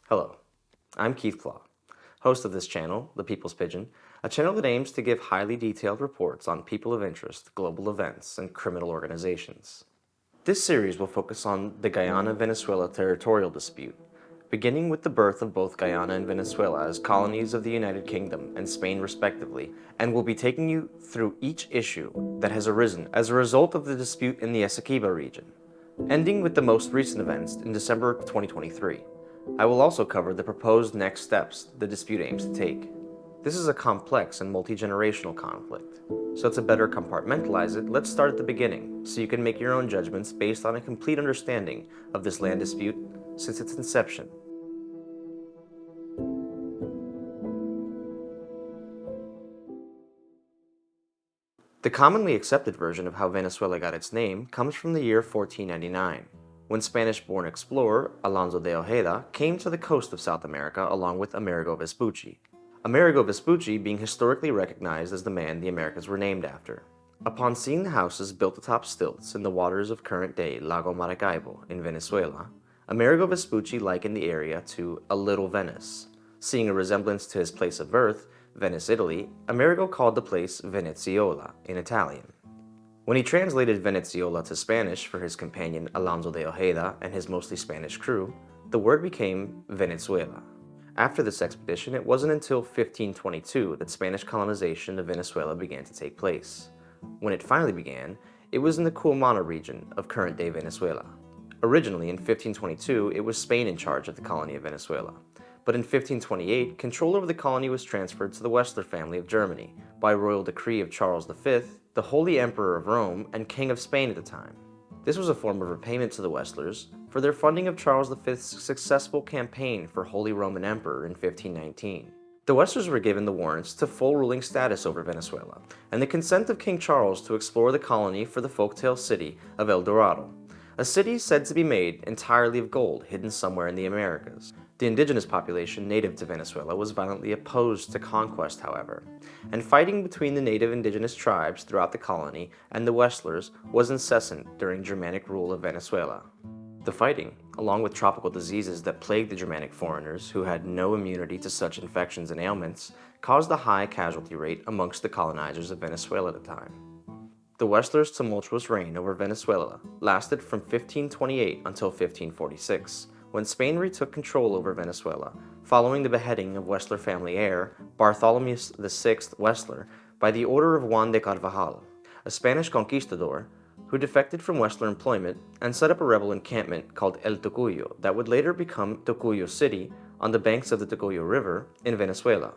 Hello, I'm Keith Claw, host of this channel, The People's Pigeon, a channel that aims to give highly detailed reports on people of interest, global events, and criminal organizations. This series will focus on the Guyana-Venezuela Territorial Dispute, beginning with the birth of both Guyana and Venezuela as colonies of the United Kingdom and Spain respectively, and will be taking you through each issue that has arisen as a result of the dispute in the Essequibo region, ending with the most recent events in December 2023. I will also cover the proposed next steps the dispute aims to take. This is a complex and multi-generational conflict, so to better compartmentalize it, let's start at the beginning so you can make your own judgments based on a complete understanding of this land dispute since its inception. The commonly accepted version of how Venezuela got its name comes from the year 1499, when Spanish-born explorer Alonso de Ojeda came to the coast of South America along with Amerigo Vespucci. Amerigo Vespucci being historically recognized as the man the Americas were named after. Upon seeing the houses built atop stilts in the waters of current-day Lago Maracaibo in Venezuela, Amerigo Vespucci likened the area to a Little Venice. Seeing a resemblance to his place of birth, Venice, Italy, Amerigo called the place Veneziola in Italian. When he translated Veneziola to Spanish for his companion Alonso de Ojeda and his mostly Spanish crew, the word became Venezuela. After this expedition, it wasn't until 1522 that Spanish colonization of Venezuela began to take place. When it finally began, it was in the Cuamana region of current-day Venezuela. Originally, in 1522, it was Spain in charge of the colony of Venezuela. But in 1528, control over the colony was transferred to the Wessler family of Germany by royal decree of Charles V, the Holy Emperor of Rome and King of Spain at the time. This was a form of repayment to the Westlers for their funding of Charles V's successful campaign for Holy Roman Emperor in 1519. The Westlers were given the warrants to full ruling status over Venezuela and the consent of King Charles to explore the colony for the folktale city of El Dorado, a city said to be made entirely of gold hidden somewhere in the Americas. The indigenous population native to Venezuela was violently opposed to conquest, however, and fighting between the native indigenous tribes throughout the colony and the Westlers was incessant during Germanic rule of Venezuela. The fighting, along with tropical diseases that plagued the Germanic foreigners who had no immunity to such infections and ailments, caused a high casualty rate amongst the colonizers of Venezuela at the time. The Westlers' tumultuous reign over Venezuela lasted from 1528 until 1546, when Spain retook control over Venezuela, following the beheading of Wessler family heir Bartholomew VI Wessler by the order of Juan de Carvajal, a Spanish conquistador who defected from Wessler employment and set up a rebel encampment called El Tocuyo that would later become Tocuyo City on the banks of the Tocuyo River in Venezuela.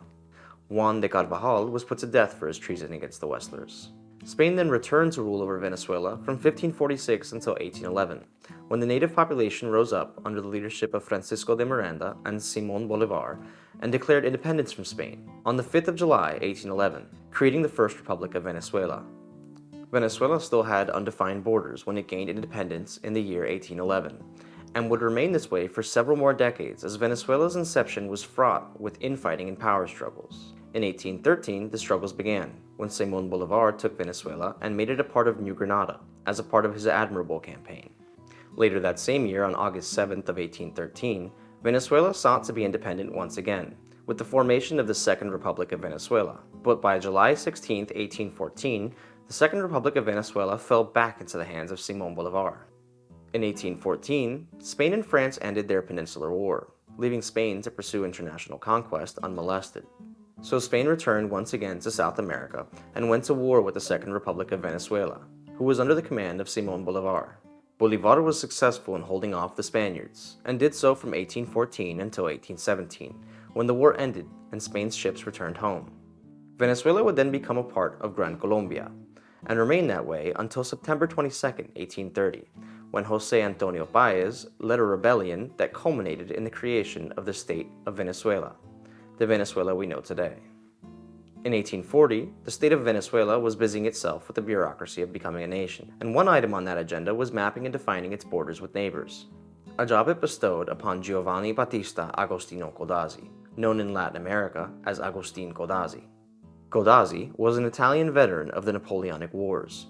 Juan de Carvajal was put to death for his treason against the Westlers. Spain then returned to rule over Venezuela from 1546 until 1811, when the native population rose up under the leadership of Francisco de Miranda and Simón Bolívar and declared independence from Spain on the 5th of July, 1811, creating the First Republic of Venezuela. Venezuela still had undefined borders when it gained independence in the year 1811, and would remain this way for several more decades as Venezuela's inception was fraught with infighting and power struggles. In 1813, the struggles began, when Simón Bolívar took Venezuela and made it a part of New Granada, as a part of his admirable campaign. Later that same year, on August 7th of 1813, Venezuela sought to be independent once again, with the formation of the Second Republic of Venezuela. But by July 16, 1814, the Second Republic of Venezuela fell back into the hands of Simón Bolívar. In 1814, Spain and France ended their Peninsular War, leaving Spain to pursue international conquest unmolested. So Spain returned once again to South America and went to war with the Second Republic of Venezuela, who was under the command of Simón Bolívar. Bolívar was successful in holding off the Spaniards, and did so from 1814 until 1817, when the war ended and Spain's ships returned home. Venezuela would then become a part of Gran Colombia, and remain that way until September 22, 1830, when José Antonio Páez led a rebellion that culminated in the creation of the state of Venezuela, the Venezuela we know today. In 1840, the state of Venezuela was busying itself with the bureaucracy of becoming a nation, and one item on that agenda was mapping and defining its borders with neighbors, a job it bestowed upon Giovanni Battista Agostino Codazzi, known in Latin America as Agustin Codazzi. Codazzi was an Italian veteran of the Napoleonic Wars,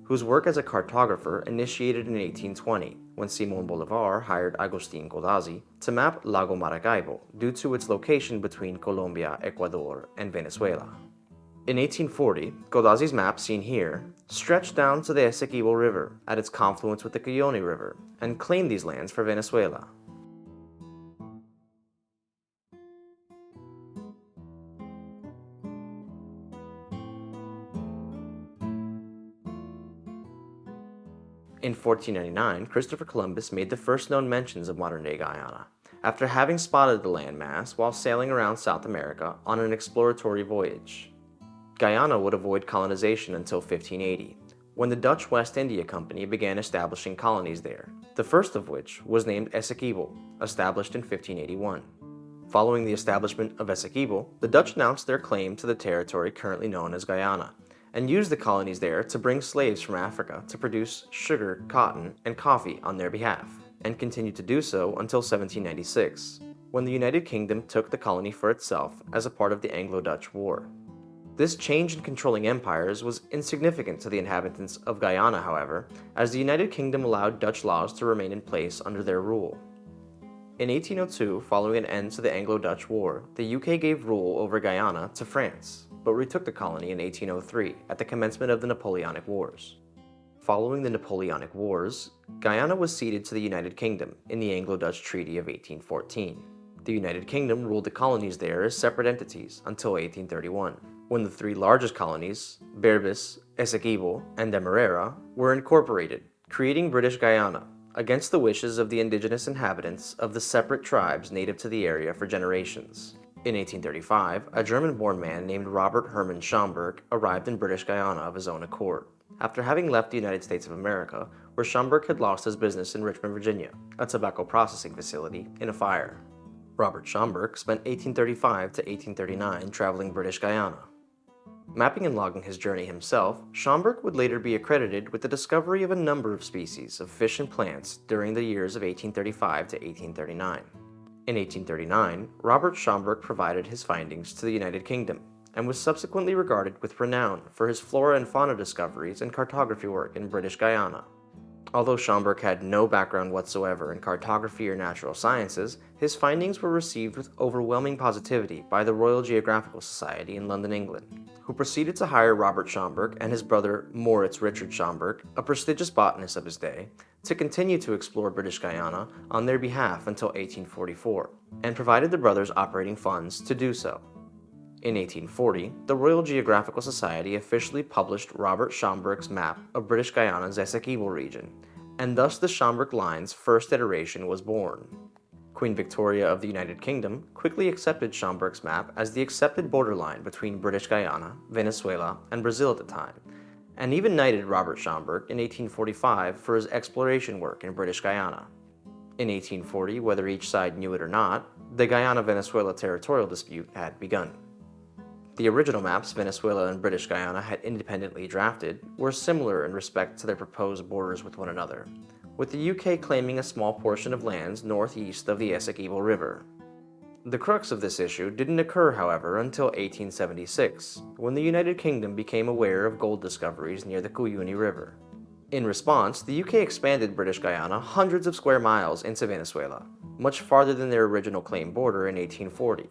whose work as a cartographer initiated in 1820 when Simón Bolívar hired Agustín Codazzi to map Lago Maracaibo due to its location between Colombia, Ecuador, and Venezuela. In 1840, Codazzi's map, seen here, stretched down to the Essequibo River at its confluence with the Cuyana River and claimed these lands for Venezuela. In 1499, Christopher Columbus made the first known mentions of modern-day Guyana, after having spotted the landmass while sailing around South America on an exploratory voyage. Guyana would avoid colonization until 1580, when the Dutch West India Company began establishing colonies there, the first of which was named Essequibo, established in 1581. Following the establishment of Essequibo, the Dutch announced their claim to the territory currently known as Guyana, and used the colonies there to bring slaves from Africa to produce sugar, cotton, and coffee on their behalf, and continued to do so until 1796, when the United Kingdom took the colony for itself as a part of the Anglo-Dutch War. This change in controlling empires was insignificant to the inhabitants of Guyana, however, as the United Kingdom allowed Dutch laws to remain in place under their rule. In 1802, following an end to the Anglo-Dutch War, the UK gave rule over Guyana to France, but retook the colony in 1803 at the commencement of the Napoleonic Wars. Following the Napoleonic Wars, Guyana was ceded to the United Kingdom in the Anglo-Dutch Treaty of 1814. The United Kingdom ruled the colonies there as separate entities until 1831, when the three largest colonies, Berbice, Essequibo, and Demerara, were incorporated, creating British Guyana, against the wishes of the indigenous inhabitants of the separate tribes native to the area for generations. In 1835, a German-born man named Robert Herman Schomburg arrived in British Guyana of his own accord, after having left the United States of America, where Schomburg had lost his business in Richmond, Virginia, a tobacco processing facility, in a fire. Robert Schomburg spent 1835 to 1839 traveling British Guyana. Mapping and logging his journey himself, Schomburg would later be accredited with the discovery of a number of species of fish and plants during the years of 1835 to 1839. In 1839, Robert Schomburg provided his findings to the United Kingdom, and was subsequently regarded with renown for his flora and fauna discoveries and cartography work in British Guyana. Although Schomburg had no background whatsoever in cartography or natural sciences, his findings were received with overwhelming positivity by the Royal Geographical Society in London, England, who proceeded to hire Robert Schomburg and his brother Moritz Richard Schomburg, a prestigious botanist of his day, to continue to explore British Guyana on their behalf until 1844, and provided the brothers operating funds to do so. In 1840, the Royal Geographical Society officially published Robert Schomburg's map of British Guyana's Essequibo region, and thus the Schomburg Line's first iteration was born. Queen Victoria of the United Kingdom quickly accepted Schomburg's map as the accepted borderline between British Guyana, Venezuela, and Brazil at the time, and even knighted Robert Schomburg in 1845 for his exploration work in British Guyana. In 1840, whether each side knew it or not, the Guyana-Venezuela Territorial Dispute had begun. The original maps Venezuela and British Guyana had independently drafted were similar in respect to their proposed borders with one another, with the UK claiming a small portion of lands northeast of the Essequibo River. The crux of this issue didn't occur, however, until 1876, when the United Kingdom became aware of gold discoveries near the Cuyuna River. In response, the UK expanded British Guyana hundreds of square miles into Venezuela, much farther than their original claim border in 1840.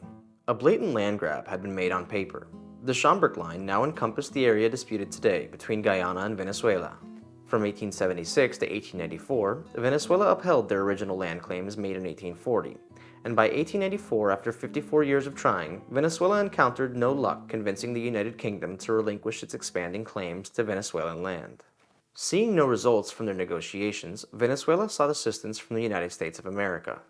A blatant land grab had been made on paper. The Schomburg Line now encompassed the area disputed today between Guyana and Venezuela. From 1876 to 1894, Venezuela upheld their original land claims made in 1840, and by 1894, after 54 years of trying, Venezuela encountered no luck convincing the United Kingdom to relinquish its expanding claims to Venezuelan land. Seeing no results from their negotiations, Venezuela sought assistance from the United States of America.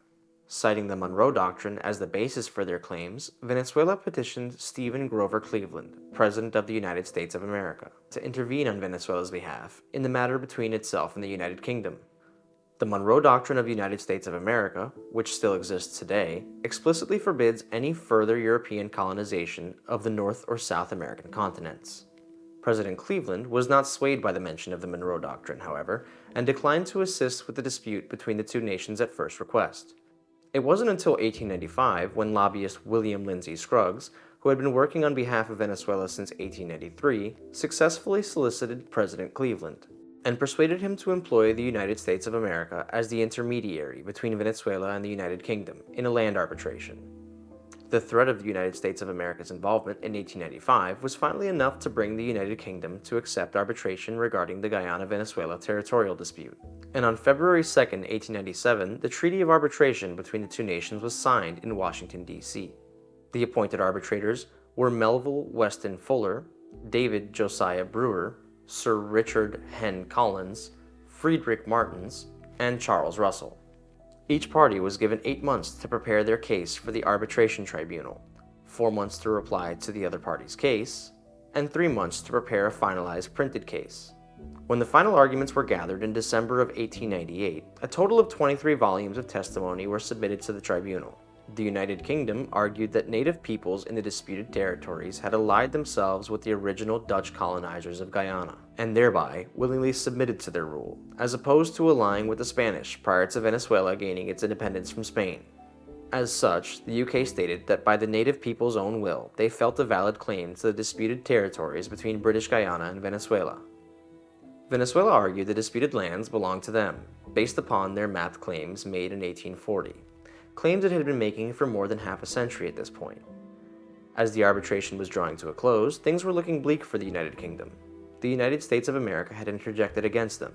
Citing the Monroe Doctrine as the basis for their claims, Venezuela petitioned Stephen Grover Cleveland, President of the United States of America, to intervene on Venezuela's behalf in the matter between itself and the United Kingdom. The Monroe Doctrine of the United States of America, which still exists today, explicitly forbids any further European colonization of the North or South American continents. President Cleveland was not swayed by the mention of the Monroe Doctrine, however, and declined to assist with the dispute between the two nations at first request. It wasn't until 1895 when lobbyist William Lindsay Scruggs, who had been working on behalf of Venezuela since 1893, successfully solicited President Cleveland, and persuaded him to employ the United States of America as the intermediary between Venezuela and the United Kingdom in a land arbitration. The threat of the United States of America's involvement in 1895 was finally enough to bring the United Kingdom to accept arbitration regarding the Guyana-Venezuela Territorial Dispute. And on February 2, 1897, the Treaty of Arbitration between the two nations was signed in Washington, D.C. The appointed arbitrators were Melville Weston Fuller, David Josiah Brewer, Sir Richard Henn Collins, Friedrich Martins, and Charles Russell. Each party was given 8 months to prepare their case for the arbitration tribunal, 4 months to reply to the other party's case, and 3 months to prepare a finalized printed case. When the final arguments were gathered in December of 1898, a total of 23 volumes of testimony were submitted to the tribunal. The United Kingdom argued that native peoples in the disputed territories had allied themselves with the original Dutch colonizers of Guyana, and thereby willingly submitted to their rule, as opposed to allying with the Spanish prior to Venezuela gaining its independence from Spain. As such, the UK stated that by the native people's own will, they felt a valid claim to the disputed territories between British Guyana and Venezuela. Venezuela argued the disputed lands belonged to them, based upon their mapped claims made in 1840. Claims it had been making for more than half a century at this point. As the arbitration was drawing to a close, things were looking bleak for the United Kingdom. The United States of America had interjected against them,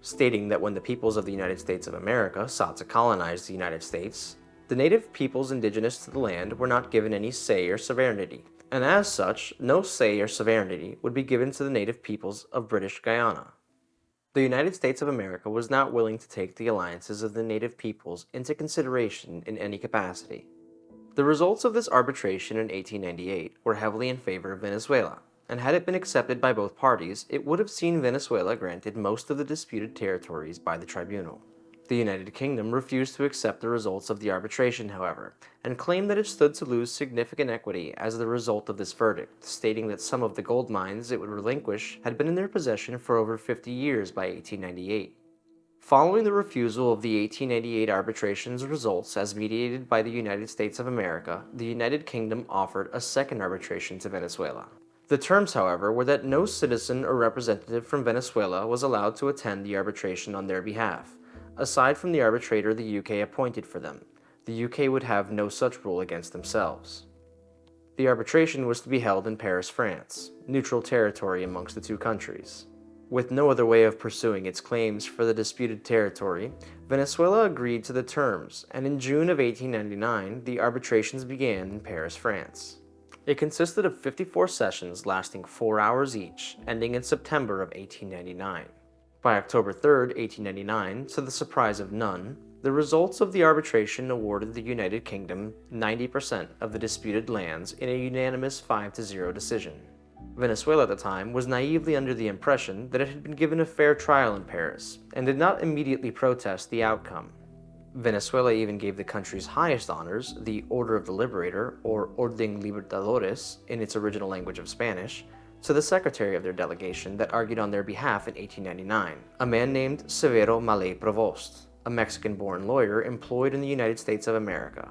stating that when the peoples of the United States of America sought to colonize the United States, the native peoples indigenous to the land were not given any say or sovereignty, and as such, no say or sovereignty would be given to the native peoples of British Guyana. The United States of America was not willing to take the alliances of the native peoples into consideration in any capacity. The results of this arbitration in 1898 were heavily in favor of Venezuela, and had it been accepted by both parties, it would have seen Venezuela granted most of the disputed territories by the tribunal. The United Kingdom refused to accept the results of the arbitration, however, and claimed that it stood to lose significant equity as the result of this verdict, stating that some of the gold mines it would relinquish had been in their possession for over 50 years by 1898. Following the refusal of the 1888 arbitration's results as mediated by the United States of America, the United Kingdom offered a second arbitration to Venezuela. The terms, however, were that no citizen or representative from Venezuela was allowed to attend the arbitration on their behalf, aside from the arbitrator the UK appointed for them. The UK would have no such rule against themselves. The arbitration was to be held in Paris, France, neutral territory amongst the two countries. With no other way of pursuing its claims for the disputed territory, Venezuela agreed to the terms, and in June of 1899, the arbitrations began in Paris, France. It consisted of 54 sessions lasting 4 hours each, ending in September of 1899. By October 3, 1899, to the surprise of none, the results of the arbitration awarded the United Kingdom 90% of the disputed lands in a unanimous 5-0 decision. Venezuela at the time was naively under the impression that it had been given a fair trial in Paris, and did not immediately protest the outcome. Venezuela even gave the country's highest honors, the Order of the Liberator, or Orden Libertadores in its original language of Spanish, to the secretary of their delegation that argued on their behalf in 1899, a man named Severo Mallet-Prevost, a Mexican-born lawyer employed in the United States of America.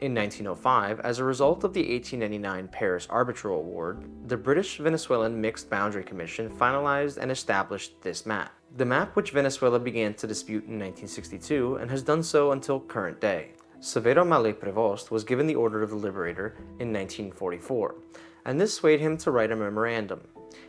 In 1905, as a result of the 1899 Paris Arbitral Award, the British-Venezuelan Mixed Boundary Commission finalized and established this map, the map which Venezuela began to dispute in 1962 and has done so until current day. Severo Mallet-Prevost was given the Order of the Liberator in 1944, and this swayed him to write a memorandum,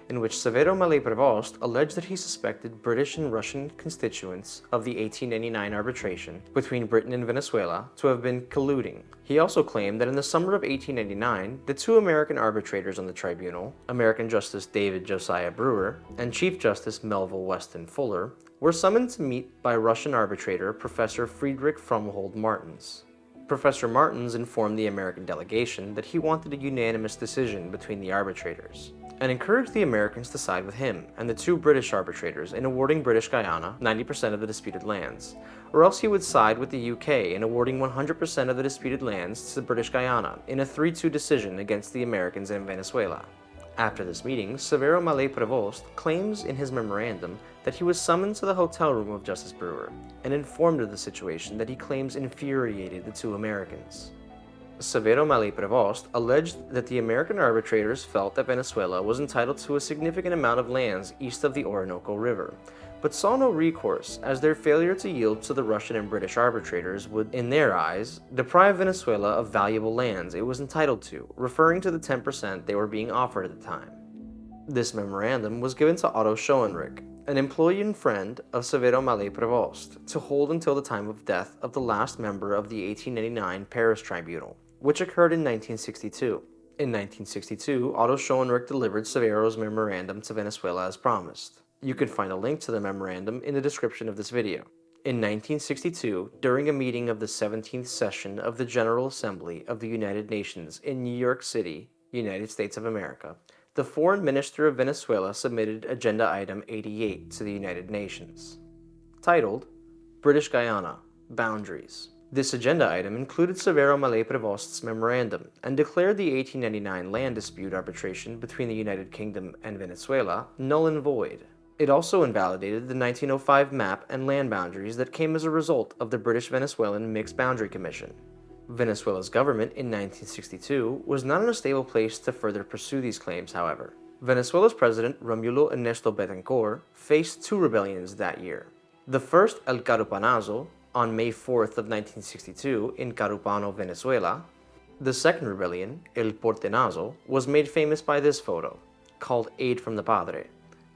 in which Severo Mallet-Prevost alleged that he suspected British and Russian constituents of the 1899 arbitration between Britain and Venezuela to have been colluding. He also claimed that in the summer of 1899, the two American arbitrators on the tribunal, American Justice David Josiah Brewer and Chief Justice Melville Weston Fuller, were summoned to meet by Russian arbitrator Professor Friedrich Martins. Professor Martins informed the American delegation that he wanted a unanimous decision between the arbitrators, and encouraged the Americans to side with him and the two British arbitrators in awarding British Guyana 90% of the disputed lands, or else he would side with the UK in awarding 100% of the disputed lands to British Guyana in a 3-2 decision against the Americans in Venezuela. After this meeting, Severo Mallet-Prevost claims in his memorandum that he was summoned to the hotel room of Justice Brewer and informed of the situation that he claims infuriated the two Americans. Severo Mallet-Prevost alleged that the American arbitrators felt that Venezuela was entitled to a significant amount of lands east of the Orinoco River, but saw no recourse as their failure to yield to the Russian and British arbitrators would, in their eyes, deprive Venezuela of valuable lands it was entitled to, referring to the 10% they were being offered at the time. This memorandum was given to Otto Schoenrich, an employee and friend of Severo Mallet-Prevost, to hold until the time of death of the last member of the 1889 Paris Tribunal, which occurred in 1962. In 1962, Otto Schoenrich delivered Severo's memorandum to Venezuela as promised. You can find a link to the memorandum in the description of this video. In 1962, during a meeting of the 17th session of the General Assembly of the United Nations in New York City, United States of America, the Foreign Minister of Venezuela submitted Agenda Item 88 to the United Nations, titled British Guyana, Boundaries. This agenda item included Severo Mallet-Prevost's memorandum and declared the 1899 land dispute arbitration between the United Kingdom and Venezuela null and void. It also invalidated the 1905 map and land boundaries that came as a result of the British-Venezuelan Mixed Boundary Commission. Venezuela's government in 1962 was not in a stable place to further pursue these claims, however. Venezuela's president, Romulo Ernesto Betancourt, faced two rebellions that year. The first, El Carupanazo, on May 4th of 1962 in Carupano, Venezuela. The second rebellion, El Portenazo, was made famous by this photo, called Aid from the Padre,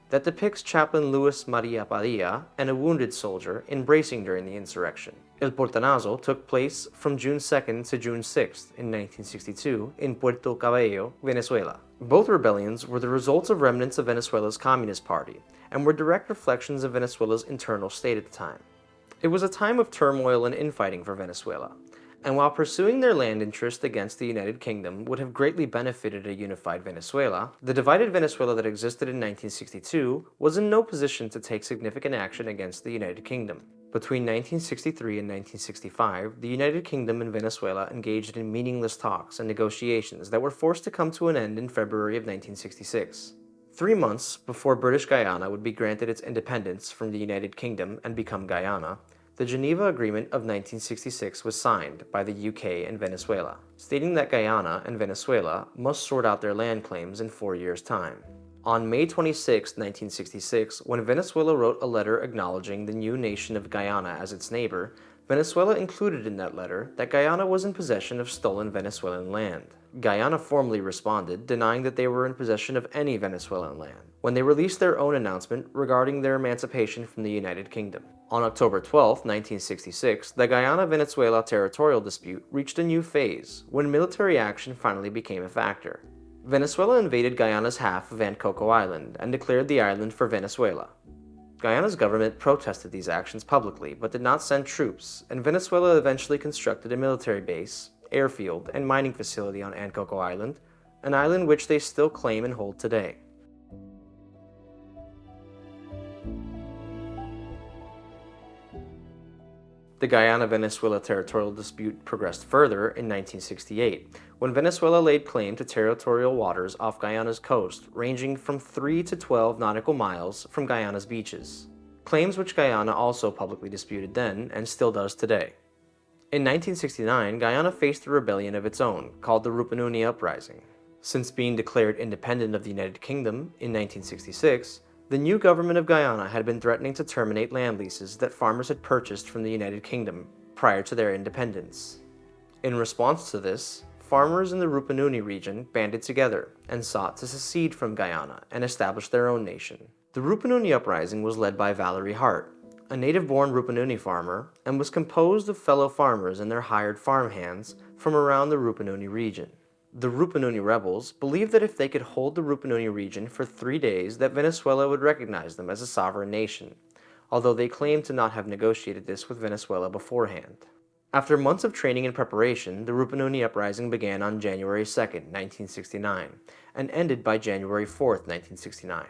that depicts Chaplain Luis Maria Padilla and a wounded soldier embracing during the insurrection. El Portenazo took place from June 2nd to June 6th in 1962 in Puerto Cabello, Venezuela. Both rebellions were the results of remnants of Venezuela's Communist Party and were direct reflections of Venezuela's internal state at the time. It was a time of turmoil and infighting for Venezuela, and while pursuing their land interest against the United Kingdom would have greatly benefited a unified Venezuela, the divided Venezuela that existed in 1962 was in no position to take significant action against the United Kingdom. Between 1963 and 1965, the United Kingdom and Venezuela engaged in meaningless talks and negotiations that were forced to come to an end in February of 1966. 3 months before British Guyana would be granted its independence from the United Kingdom and become Guyana, the Geneva Agreement of 1966 was signed by the UK and Venezuela, stating that Guyana and Venezuela must sort out their land claims in 4 years' time. On May 26, 1966, when Venezuela wrote a letter acknowledging the new nation of Guyana as its neighbor, Venezuela included in that letter that Guyana was in possession of stolen Venezuelan land. Guyana formally responded, denying that they were in possession of any Venezuelan land, when they released their own announcement regarding their emancipation from the United Kingdom. On October 12, 1966, the Guyana-Venezuela Territorial Dispute reached a new phase, when military action finally became a factor. Venezuela invaded Guyana's half of Coco Island and declared the island for Venezuela. Guyana's government protested these actions publicly, but did not send troops, and Venezuela eventually constructed a military base, airfield, and mining facility on Coco Island, an island which they still claim and hold today. The Guyana-Venezuela Territorial Dispute progressed further in 1968, when Venezuela laid claim to territorial waters off Guyana's coast, ranging from 3 to 12 nautical miles from Guyana's beaches, claims which Guyana also publicly disputed then and still does today. In 1969, Guyana faced a rebellion of its own, called the Rupununi Uprising. Since being declared independent of the United Kingdom in 1966, the new government of Guyana had been threatening to terminate land leases that farmers had purchased from the United Kingdom prior to their independence. In response to this, farmers in the Rupununi region banded together and sought to secede from Guyana and establish their own nation. The Rupununi Uprising was led by Valerie Hart, a native-born Rupununi farmer, and was composed of fellow farmers and their hired farmhands from around the Rupununi region. The Rupununi rebels believed that if they could hold the Rupununi region for 3 days, that Venezuela would recognize them as a sovereign nation, although they claimed to not have negotiated this with Venezuela beforehand. After months of training and preparation, the Rupununi Uprising began on January 2, 1969, and ended by January 4, 1969.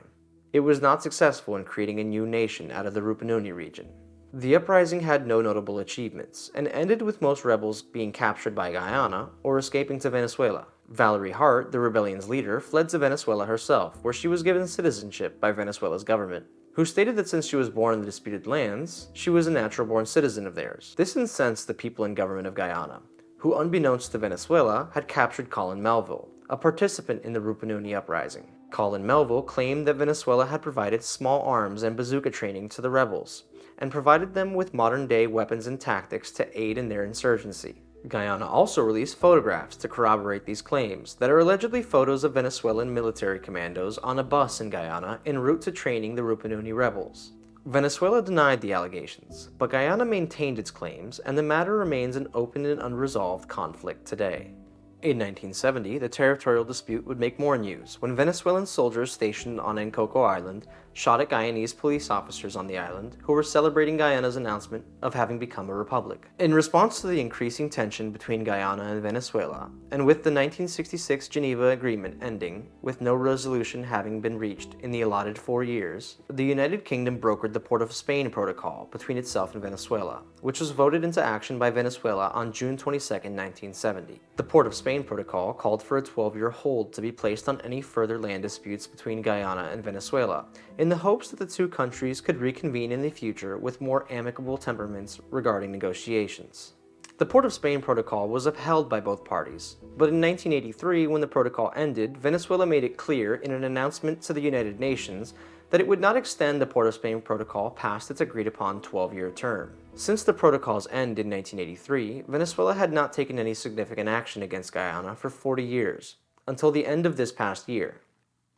It was not successful in creating a new nation out of the Rupununi region. The uprising had no notable achievements, and ended with most rebels being captured by Guyana or escaping to Venezuela. Valerie Hart, the rebellion's leader, fled to Venezuela herself, where she was given citizenship by Venezuela's government, who stated that since she was born in the disputed lands, she was a natural-born citizen of theirs. This incensed the people and government of Guyana, who unbeknownst to Venezuela had captured Colin Melville, a participant in the Rupununi uprising. Colin Melville claimed that Venezuela had provided small arms and bazooka training to the rebels, and provided them with modern-day weapons and tactics to aid in their insurgency. Guyana also released photographs to corroborate these claims that are allegedly photos of Venezuelan military commandos on a bus in Guyana en route to training the Rupununi rebels. Venezuela denied the allegations, but Guyana maintained its claims, and the matter remains an open and unresolved conflict today. In 1970, the territorial dispute would make more news when Venezuelan soldiers stationed on Encoco Island shot at Guyanese police officers on the island who were celebrating Guyana's announcement of having become a republic. In response to the increasing tension between Guyana and Venezuela, and with the 1966 Geneva Agreement ending, with no resolution having been reached in the allotted 4 years, the United Kingdom brokered the Port of Spain Protocol between itself and Venezuela, which was voted into action by Venezuela on June 22, 1970. The Port of Spain Protocol called for a 12-year hold to be placed on any further land disputes between Guyana and Venezuela, in the hopes that the two countries could reconvene in the future with more amicable temperaments regarding negotiations. The Port of Spain Protocol was upheld by both parties, but in 1983, when the protocol ended, Venezuela made it clear in an announcement to the United Nations that it would not extend the Port of Spain Protocol past its agreed-upon 12-year term. Since the protocol's end in 1983, Venezuela had not taken any significant action against Guyana for 40 years, until the end of this past year.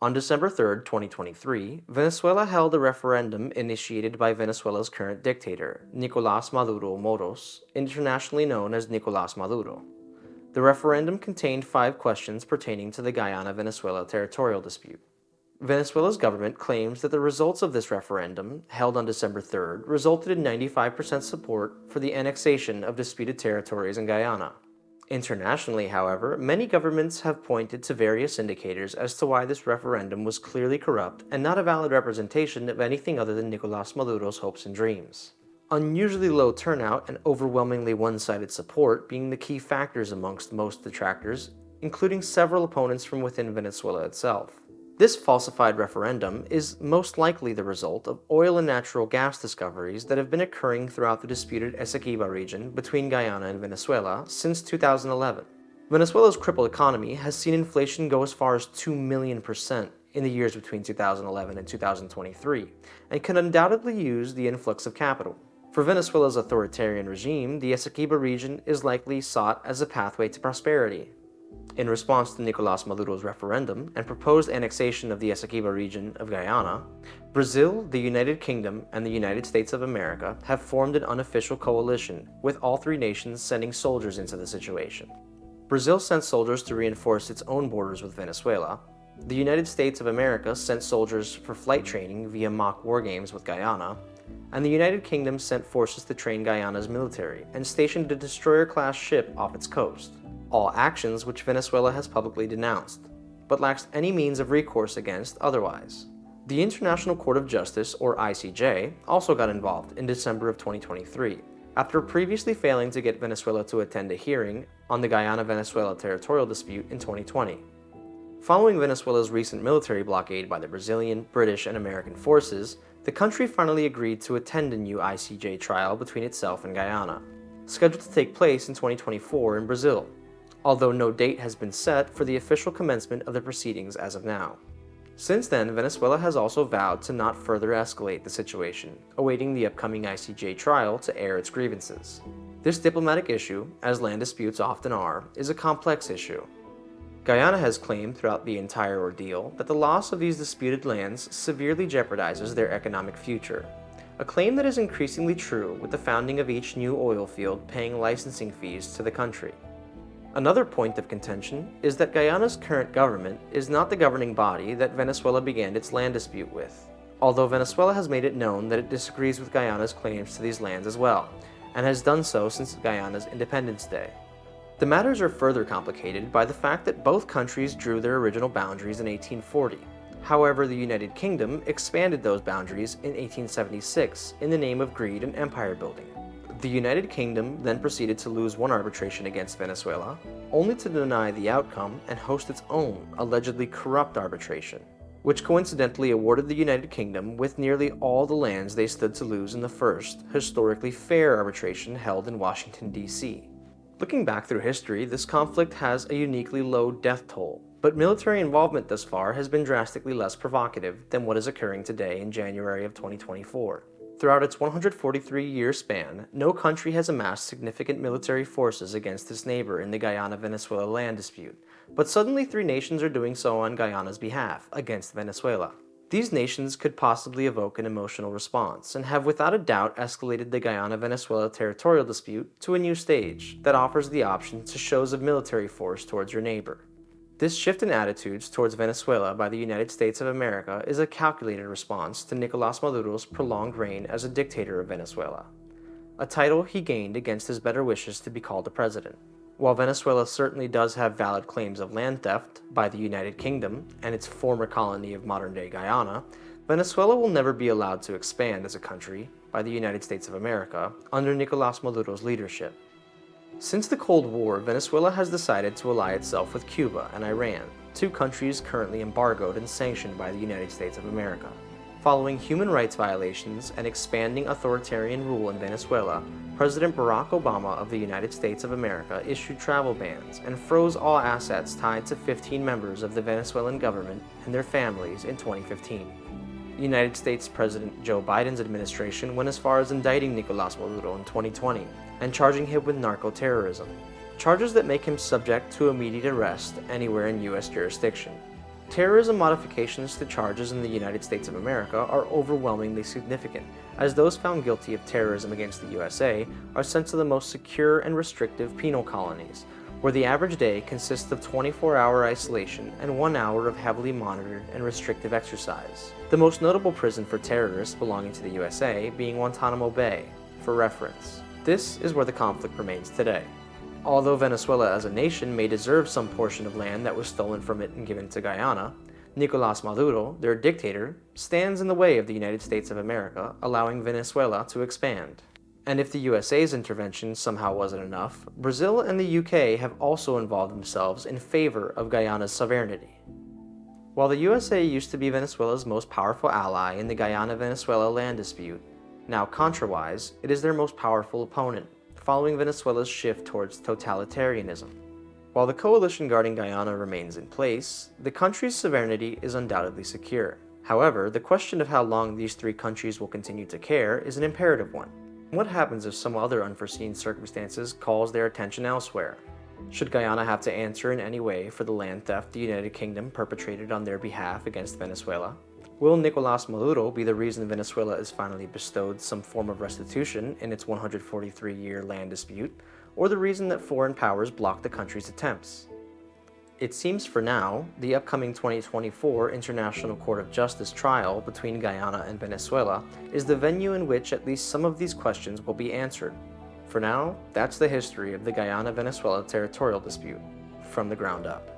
On December 3, 2023, Venezuela held a referendum initiated by Venezuela's current dictator, Nicolas Maduro Moros, internationally known as Nicolas Maduro. The referendum contained 5 questions pertaining to the Guyana-Venezuela Territorial Dispute. Venezuela's government claims that the results of this referendum, held on December 3rd, resulted in 95% support for the annexation of disputed territories in Guyana. Internationally, however, many governments have pointed to various indicators as to why this referendum was clearly corrupt and not a valid representation of anything other than Nicolas Maduro's hopes and dreams. Unusually low turnout and overwhelmingly one-sided support being the key factors amongst most detractors, including several opponents from within Venezuela itself. This falsified referendum is most likely the result of oil and natural gas discoveries that have been occurring throughout the disputed Essequiba region between Guyana and Venezuela since 2011. Venezuela's crippled economy has seen inflation go as far as 2 million% in the years between 2011 and 2023, and can undoubtedly use the influx of capital. For Venezuela's authoritarian regime, the Essequiba region is likely sought as a pathway to prosperity. In response to Nicolas Maduro's referendum and proposed annexation of the Essequiba region of Guyana, Brazil, the United Kingdom, and the United States of America have formed an unofficial coalition, with all 3 nations sending soldiers into the situation. Brazil sent soldiers to reinforce its own borders with Venezuela. The United States of America sent soldiers for flight training via mock war games with Guyana, and the United Kingdom sent forces to train Guyana's military and stationed a destroyer-class ship off its coast. All actions which Venezuela has publicly denounced, but lacks any means of recourse against otherwise. The International Court of Justice, or ICJ, also got involved in December of 2023, after previously failing to get Venezuela to attend a hearing on the Guyana-Venezuela Territorial Dispute in 2020. Following Venezuela's recent military blockade by the Brazilian, British, and American forces, the country finally agreed to attend a new ICJ trial between itself and Guyana, scheduled to take place in 2024 in Brazil, although no date has been set for the official commencement of the proceedings as of now. Since then, Venezuela has also vowed to not further escalate the situation, awaiting the upcoming ICJ trial to air its grievances. This diplomatic issue, as land disputes often are, is a complex issue. Guyana has claimed throughout the entire ordeal that the loss of these disputed lands severely jeopardizes their economic future, a claim that is increasingly true with the founding of each new oil field paying licensing fees to the country. Another point of contention is that Guyana's current government is not the governing body that Venezuela began its land dispute with, although Venezuela has made it known that it disagrees with Guyana's claims to these lands as well, and has done so since Guyana's Independence Day. The matters are further complicated by the fact that both countries drew their original boundaries in 1840. However, the United Kingdom expanded those boundaries in 1876 in the name of greed and empire building. The United Kingdom then proceeded to lose one arbitration against Venezuela, only to deny the outcome and host its own allegedly corrupt arbitration, which coincidentally awarded the United Kingdom with nearly all the lands they stood to lose in the first, historically fair arbitration held in Washington, D.C. Looking back through history, this conflict has a uniquely low death toll, but military involvement thus far has been drastically less provocative than what is occurring today in January of 2024. Throughout its 143-year span, no country has amassed significant military forces against its neighbor in the Guyana-Venezuela land dispute, but suddenly 3 nations are doing so on Guyana's behalf, against Venezuela. These nations could possibly evoke an emotional response, and have without a doubt escalated the Guyana-Venezuela Territorial Dispute to a new stage that offers the option to shows of military force towards your neighbor. This shift in attitudes towards Venezuela by the United States of America is a calculated response to Nicolas Maduro's prolonged reign as a dictator of Venezuela, a title he gained against his better wishes to be called a president. While Venezuela certainly does have valid claims of land theft by the United Kingdom and its former colony of modern-day Guyana, Venezuela will never be allowed to expand as a country by the United States of America under Nicolas Maduro's leadership. Since the Cold War, Venezuela has decided to ally itself with Cuba and Iran, 2 countries currently embargoed and sanctioned by the United States of America. Following human rights violations and expanding authoritarian rule in Venezuela, President Barack Obama of the United States of America issued travel bans and froze all assets tied to 15 members of the Venezuelan government and their families in 2015. United States President Joe Biden's administration went as far as indicting Nicolas Maduro in 2020 and charging him with narco-terrorism, charges that make him subject to immediate arrest anywhere in U.S. jurisdiction. Terrorism modifications to charges in the United States of America are overwhelmingly significant, as those found guilty of terrorism against the USA are sent to the most secure and restrictive penal colonies, where the average day consists of 24-hour isolation and 1 hour of heavily monitored and restrictive exercise. The most notable prison for terrorists belonging to the USA being Guantanamo Bay, for reference. This is where the conflict remains today. Although Venezuela as a nation may deserve some portion of land that was stolen from it and given to Guyana, Nicolas Maduro, their dictator, stands in the way of the United States of America, allowing Venezuela to expand. And if the USA's intervention somehow wasn't enough, Brazil and the UK have also involved themselves in favor of Guyana's sovereignty. While the USA used to be Venezuela's most powerful ally in the Guyana-Venezuela land dispute, now contrawise, it is their most powerful opponent, following Venezuela's shift towards totalitarianism. While the coalition guarding Guyana remains in place, the country's sovereignty is undoubtedly secure. However, the question of how long these 3 countries will continue to care is an imperative one. What happens if some other unforeseen circumstances calls their attention elsewhere? Should Guyana have to answer in any way for the land theft the United Kingdom perpetrated on their behalf against Venezuela? Will Nicolas Maduro be the reason Venezuela is finally bestowed some form of restitution in its 143-year land dispute, or the reason that foreign powers block the country's attempts? It seems for now, the upcoming 2024 International Court of Justice trial between Guyana and Venezuela is the venue in which at least some of these questions will be answered. For now, that's the history of the Guyana-Venezuela Territorial Dispute, from the ground up.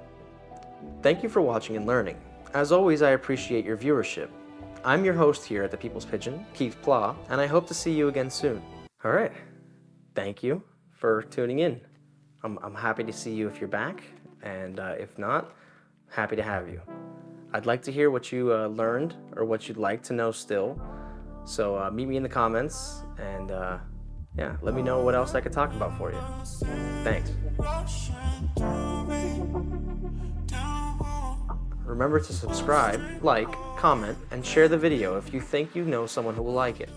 Thank you for watching and learning. As always, I appreciate your viewership. I'm your host here at the People's Pigeon, Keith Pla, and I hope to see you again soon. Alright, thank you for tuning in. I'm happy to see you if you're back, and if not, happy to have you. I'd like to hear what you learned or what you'd like to know still, so meet me in the comments, and yeah, let me know what else I could talk about for you. Thanks. Remember to subscribe, like, comment, and share the video if you think you know someone who will like it.